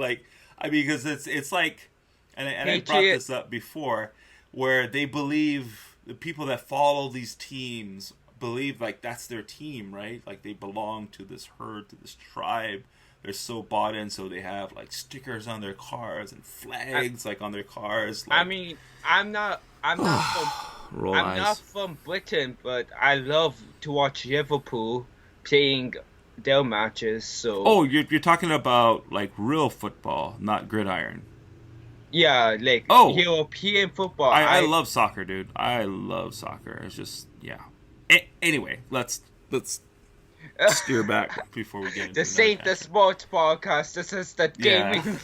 [SPEAKER 2] because it's like, and I brought this up before, where they believe the people that follow these teams believe like that's their team, right? Like they belong to this herd, to this tribe. They're so bought in, so they have like stickers on their cars and flags on their cars. Like,
[SPEAKER 1] I mean, I'm not from Britain, but I love to watch Liverpool playing their matches. So
[SPEAKER 2] you're talking about like real football, not gridiron.
[SPEAKER 1] Yeah, like
[SPEAKER 2] Oh,
[SPEAKER 1] European football.
[SPEAKER 2] I love soccer, dude. I love soccer. It's just yeah. Anyway, let's steer back before we get into
[SPEAKER 1] This
[SPEAKER 2] another
[SPEAKER 1] ain't the
[SPEAKER 2] tangent.
[SPEAKER 1] sports podcast. This is the
[SPEAKER 2] Yeah,
[SPEAKER 1] gaming.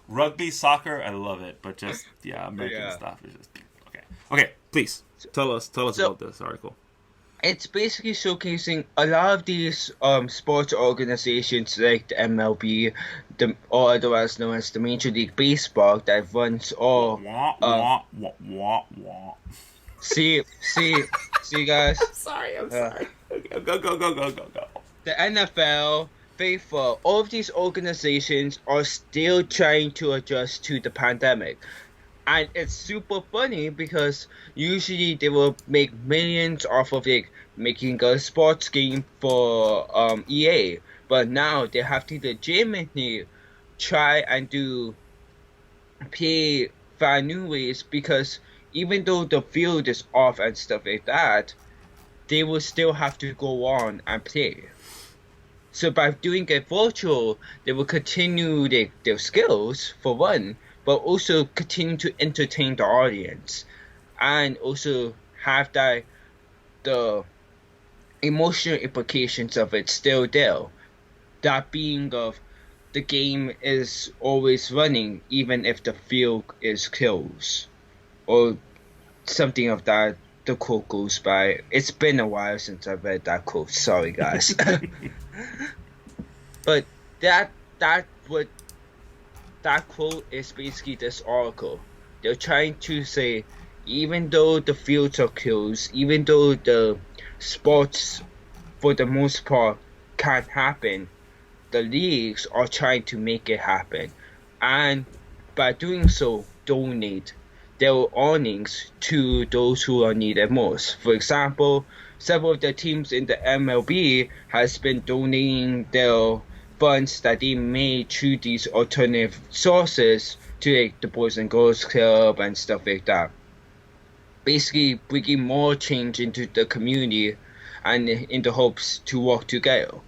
[SPEAKER 2] rugby, soccer, I love it, but just yeah, American
[SPEAKER 1] Yeah.
[SPEAKER 2] stuff is just okay. Okay, please tell us
[SPEAKER 1] So
[SPEAKER 2] about this article.
[SPEAKER 1] it's basically showcasing a lot of these sports organizations like the MLB, or otherwise known as the Major League Baseball, that runs
[SPEAKER 2] Wah
[SPEAKER 1] all
[SPEAKER 2] wah
[SPEAKER 1] um
[SPEAKER 2] wah wah wah wah.
[SPEAKER 1] see guys,
[SPEAKER 2] I'm
[SPEAKER 1] uh,
[SPEAKER 2] sorry. Okay, go.
[SPEAKER 1] the NFL, FIFA, all of these organizations are still trying to adjust to the pandemic. And it's super funny because usually they will make millions off of it making a sports game for EA, but now they have to legitimately try and play find new ways, because even though the field is off and stuff like that, they will still have to go on and play. So by doing it virtual, they will continue their skills for one, but also continue to entertain the audience, and also have the emotional implications of it still there. That being of the game is always running even if the field is closed, or something of that. The quote goes by. It's been a while since I read that quote. Sorry, guys. But that that what that quote is basically this article. They're trying to say, even though the fields are closed, even though the sports for the most part can't happen, the leagues are trying to make it happen, and by doing so, donate their earnings to those who are needed most. For example, several of the teams in the MLB has been donating their funds that they made through these alternative sources to like the Boys and Girls Club and stuff like that. Basically bringing more change into the community, and in the hopes to work together.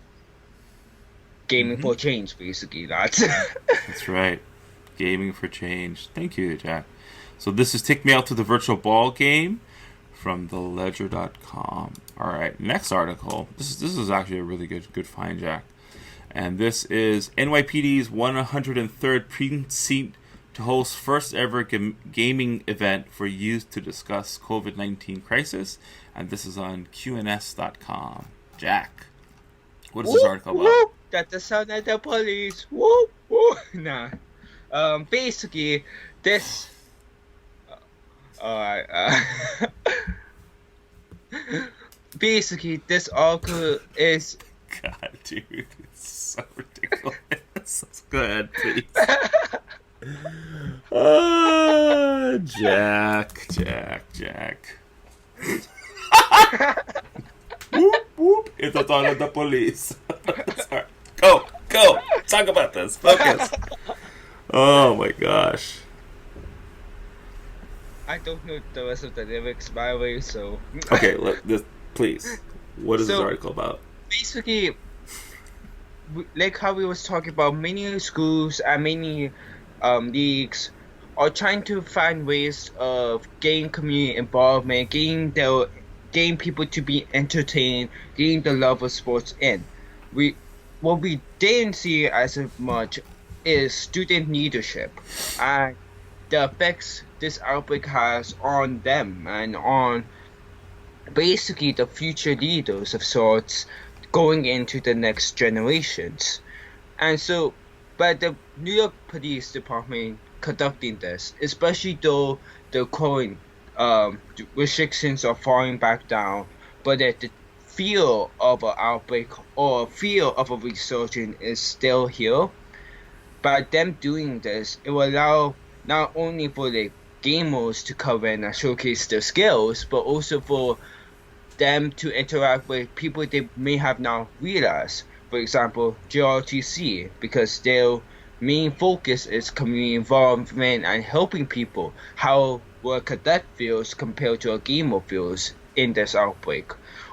[SPEAKER 1] Gaming for change, basically. That's
[SPEAKER 2] That's right. Gaming for change. Thank you, Jack. So this is Take Me Out to the Virtual Ball Game from theledger.com. All right, next article. This is actually a really good find, Jack. And this is NYPD's 103rd Precinct to host first ever gaming event for youth to discuss COVID-19 crisis. And this is on QNS.com. Jack, what is this article about?
[SPEAKER 1] whoop, that's the sound of the police. Whoop, whoop. Nah. Basically, this. Basically, this article is.
[SPEAKER 2] God, dude, it's so ridiculous. Go ahead, please. Jack. Whoop, whoop. It's a thought of the police. Sorry. Go. Talk about this. Focus. Oh my gosh.
[SPEAKER 1] I don't know the rest of the lyrics, by the way, so.
[SPEAKER 2] Okay, please. What is this article about?
[SPEAKER 1] Basically, like how we was talking about, many schools and many leagues are trying to find ways of getting community involvement, getting people to be entertained, getting the love of sports in. What we didn't see as much is student leadership and the effects this outbreak has on them and on basically the future leaders of sorts going into the next generations. And so, but the New York Police Department conducting this, especially though the current restrictions are falling back down, but that the fear of an outbreak or fear of a resurgence is still here. By them doing this, it will allow not only for the gamers to come in and showcase their skills, but also for them to interact with people they may have not realized. For example, GRTC, because their main focus is community involvement and helping people. How a cadet feels compared to a gamer feels in this outbreak,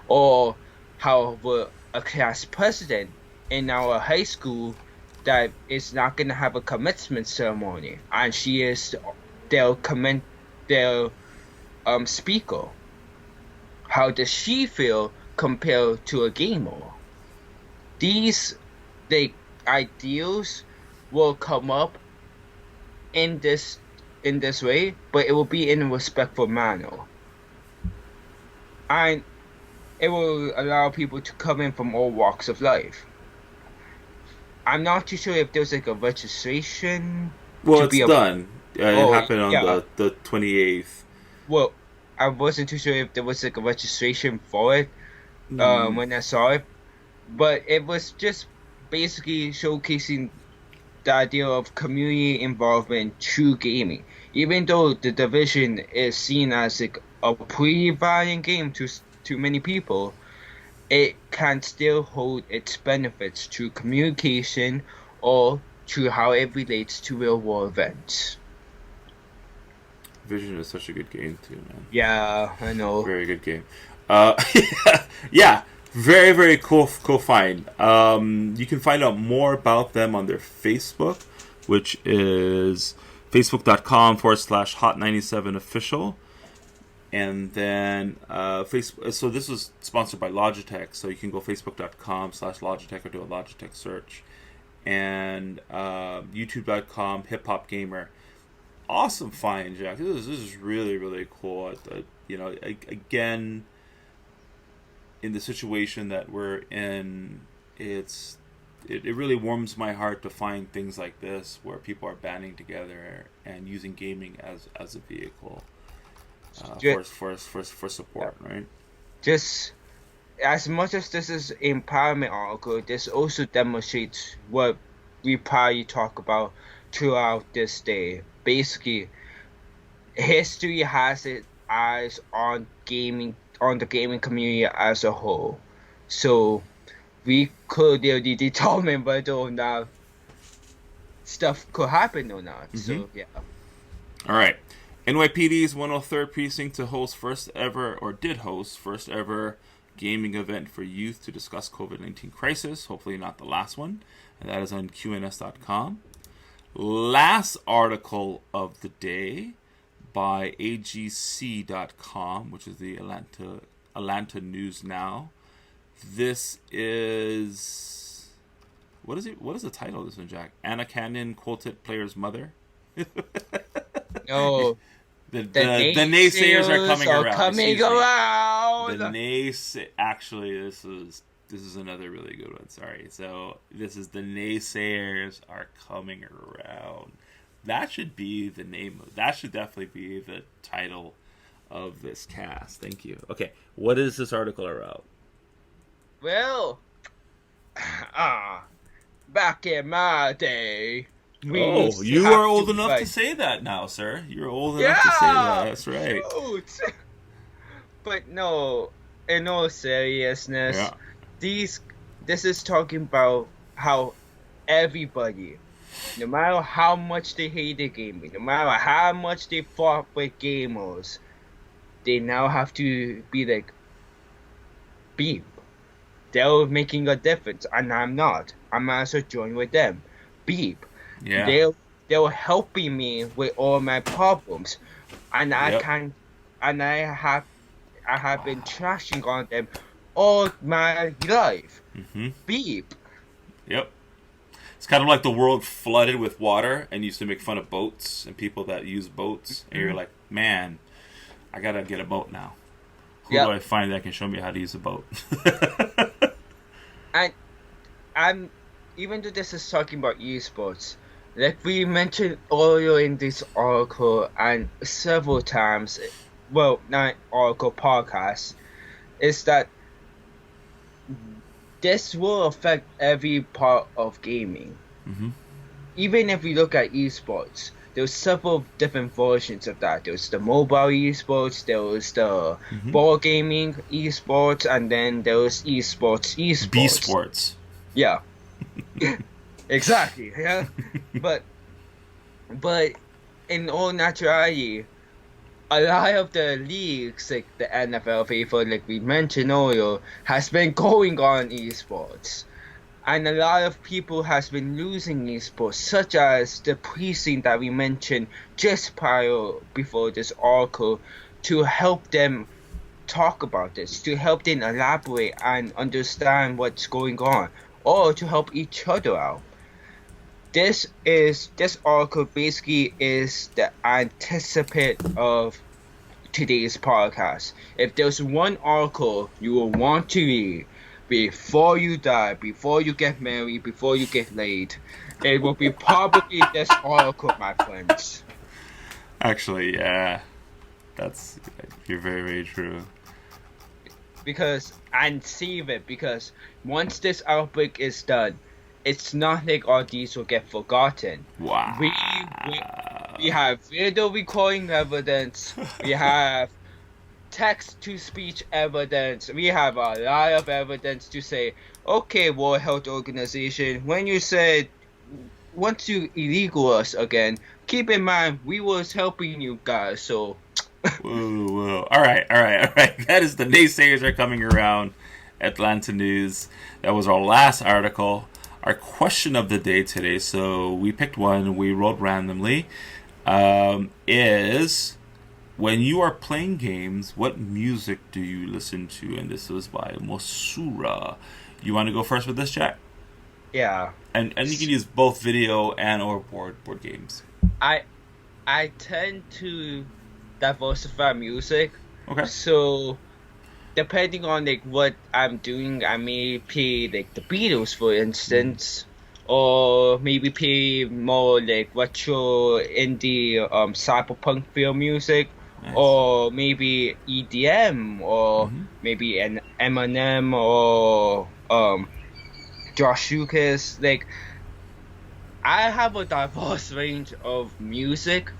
[SPEAKER 1] or how a class president in our high school that is not gonna have a commencement ceremony, and she is their speaker. How does she feel compared to a gamer? These ideals will come up in this way, but it will be in a respectful manner, and it will allow people to come in from all walks of life. I'm not too sure if there's like a registration.
[SPEAKER 2] Well, it's done. It happened on the 28th.
[SPEAKER 1] Well, I wasn't too sure if there was like a registration for it when I saw it, but it was just basically showcasing the idea of community involvement through gaming. Even though the Division is seen as like a pretty violent game to many people, it can still hold its benefits through communication or through how it relates to real world events.
[SPEAKER 2] Vision is such a good game too, man.
[SPEAKER 1] Yeah, I know.
[SPEAKER 2] Very good game. Yeah, very, very cool find. You can find out more about them on their Facebook, which is facebook.com/hot97official. And then Facebook. So this was sponsored by Logitech. So you can go facebook.com/Logitech or do a Logitech search, and youtube.com hip-hop gamer. Awesome find, Jack. This is really, really cool. Again, in the situation that we're in, it really warms my heart to find things like this where people are banding together and using gaming as a vehicle. For support, right?
[SPEAKER 1] Just as much as this is an empowerment article, this also demonstrates what we probably talk about throughout this day. Basically, history has its eyes on the gaming community as a whole. So we could really determine whether or not stuff could happen or not. Mm-hmm. So yeah.
[SPEAKER 2] All right. NYPD's 103rd Precinct did host first ever gaming event for youth to discuss COVID-19 crisis. Hopefully not the last one. And that is on QNS.com. Last article of the day by AGC.com, which is the Atlanta News Now. This is... What is it? What is the title of this one, Jack? Anna Cannon quoted player's mother?
[SPEAKER 1] No.
[SPEAKER 2] The naysayers are coming around. Actually, this is another really good one. Sorry. So this is the naysayers are coming around. That should be the name. That should definitely be the title of this cast. Thank you. Okay, what is this article about?
[SPEAKER 1] Well, back in my day.
[SPEAKER 2] You are old enough to say that now, sir. You're old enough to say that. That's right. Shoot.
[SPEAKER 1] But no, in all seriousness, this is talking about how everybody, no matter how much they hated gaming, no matter how much they fought with gamers, they now have to be like, beep. They're making a difference, and I'm not. I'm also joined with them. Beep.
[SPEAKER 2] Yeah.
[SPEAKER 1] They're helping me with all my problems, and I have been trashing on them all my life.
[SPEAKER 2] Mm-hmm.
[SPEAKER 1] Beep.
[SPEAKER 2] Yep. It's kind of like the world flooded with water and used to make fun of boats and people that use boats. And you're like, man, I gotta get a boat now. Who do I find that can show me how to use a boat?
[SPEAKER 1] And I'm, even though this is talking about esports, like we mentioned earlier in this article and several times, well, not article, podcast, is that this will affect every part of gaming.
[SPEAKER 2] Mm-hmm.
[SPEAKER 1] Even if we look at esports, there's several different versions of that. There's the mobile esports, there's the board gaming esports, and then there's esports.
[SPEAKER 2] B-sports.
[SPEAKER 1] Yeah. Exactly. Yeah. But in all naturality, a lot of the leagues, like the NFL, FIFA, like we mentioned earlier, has been going on esports. And a lot of people has been losing esports, such as the Precinct that we mentioned just before this article, to help them talk about this, to help them elaborate and understand what's going on, or to help each other out. This article basically is the anticipate of today's podcast. If there's one article you will want to read before you die, before you get married, before you get laid, it will be probably this article, my friends.
[SPEAKER 2] Actually, yeah, you're very, very true.
[SPEAKER 1] Because once this outbreak is done, it's not like all these will get forgotten.
[SPEAKER 2] Wow.
[SPEAKER 1] We have video recording evidence. We have text-to-speech evidence. We have a lot of evidence to say, okay, World Health Organization, when you said once you illegal us again, keep in mind we was helping you guys. So.
[SPEAKER 2] Whoa. All right. That is the Naysayers are coming around. Atlanta News. That was our last article. Our question of the day today, so we picked one we wrote randomly, is when you are playing games, what music do you listen to? And this was by Mosura. You want to go first with this, Jack?
[SPEAKER 1] Yeah.
[SPEAKER 2] And you can use both video and or board games.
[SPEAKER 1] I tend to diversify music.
[SPEAKER 2] Okay.
[SPEAKER 1] So depending on like what I'm doing, I may play like the Beatles, for instance, or maybe play more like retro indie cyberpunk film music, nice. Or maybe EDM, or maybe an Eminem or Josh Lucas. Like I have a diverse range of music,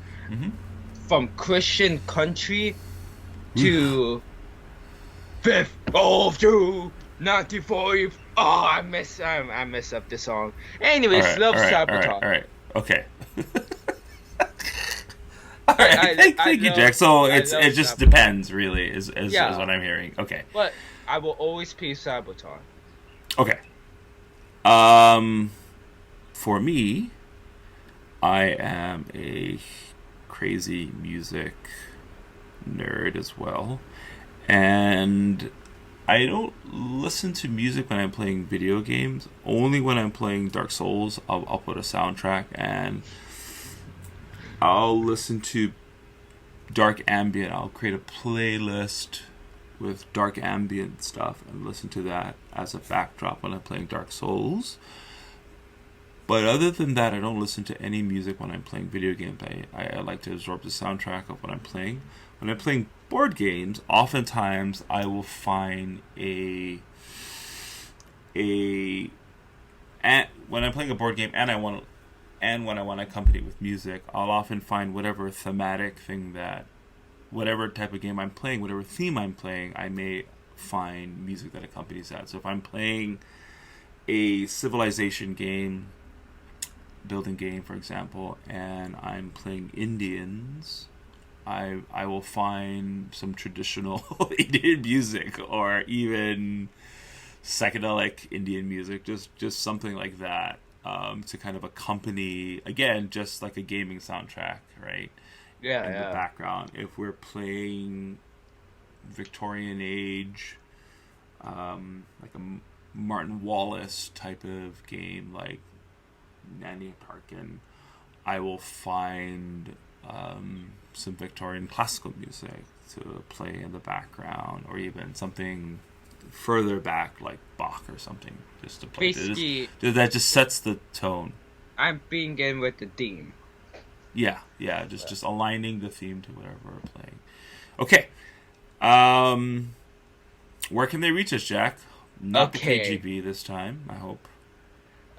[SPEAKER 1] from Christian country to Fifth of June 95. Oh, I mess up the song. Anyways, Sabotage.
[SPEAKER 2] All right. Okay. All right. Thank you, Jack. So it just depends, really, is what I'm hearing. Okay.
[SPEAKER 1] But I will always play Sabotage.
[SPEAKER 2] Okay. For me, I am a crazy music nerd as well. And I don't listen to music when I'm playing video games. Only when I'm playing Dark Souls, I'll put a soundtrack and I'll listen to dark ambient. I'll create a playlist with dark ambient stuff and listen to that as a backdrop when I'm playing Dark Souls. But other than that, I don't listen to any music when I'm playing video games. I like to absorb the soundtrack of what I'm playing. When I'm playing board games, oftentimes I will find when I'm playing a board game and when I want to accompany it with music, I'll often find whatever thematic thing whatever type of game I'm playing, whatever theme I'm playing, I may find music that accompanies that. So if I'm playing a civilization game, building game, for example, and I'm playing Indians, I will find some traditional Indian music or even psychedelic Indian music, just something like that, to kind of accompany, again, just like a gaming soundtrack, right?
[SPEAKER 1] Yeah,
[SPEAKER 2] in the background. If we're playing Victorian age, like a Martin Wallace type of game, like Nanny Parkin, I will find some Victorian classical music to play in the background, or even something further back like Bach or something, just to play.
[SPEAKER 1] Basically,
[SPEAKER 2] that just sets the tone.
[SPEAKER 1] I'm being in with the theme.
[SPEAKER 2] Yeah, just aligning the theme to whatever we're playing. Okay, where can they reach us, Jack? Not the KGB this time, I hope.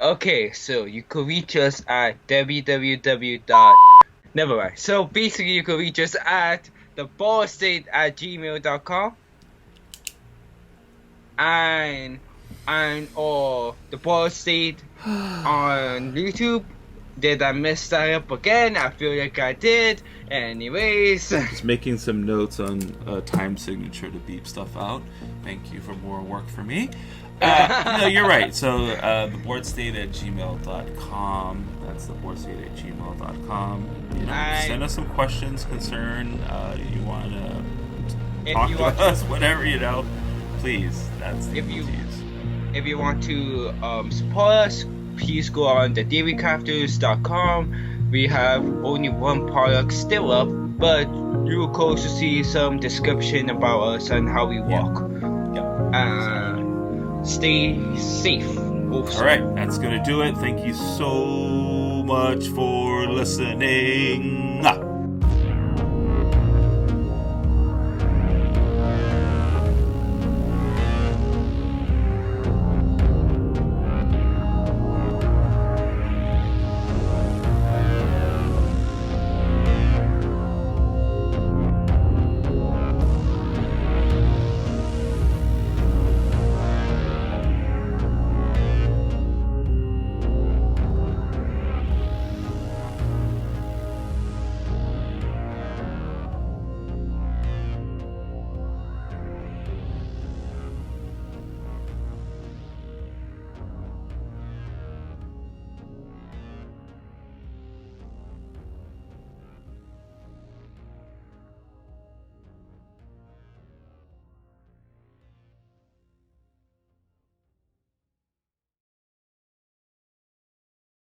[SPEAKER 1] Okay, so you could reach us at Never mind. So basically, you could reach us at theballstate@gmail.com and or the Ball State on YouTube. Did I mess that up again? I feel like I did. Anyways,
[SPEAKER 2] just making some notes on time signature to beep stuff out. Thank you for more work for me. No, you're right. So theboardstate@gmail.com. That's theboardstate@gmail.com. Send us some questions, concern. You want to talk to us, whatever, please. That's the email to use.
[SPEAKER 1] If you want to support us, please go on the DEAFKIDS.com. We have only one product still up, but you will close to see some description about us and how we walk. Stay safe. Also.
[SPEAKER 2] All right, that's going to do it. Thank you so much for listening.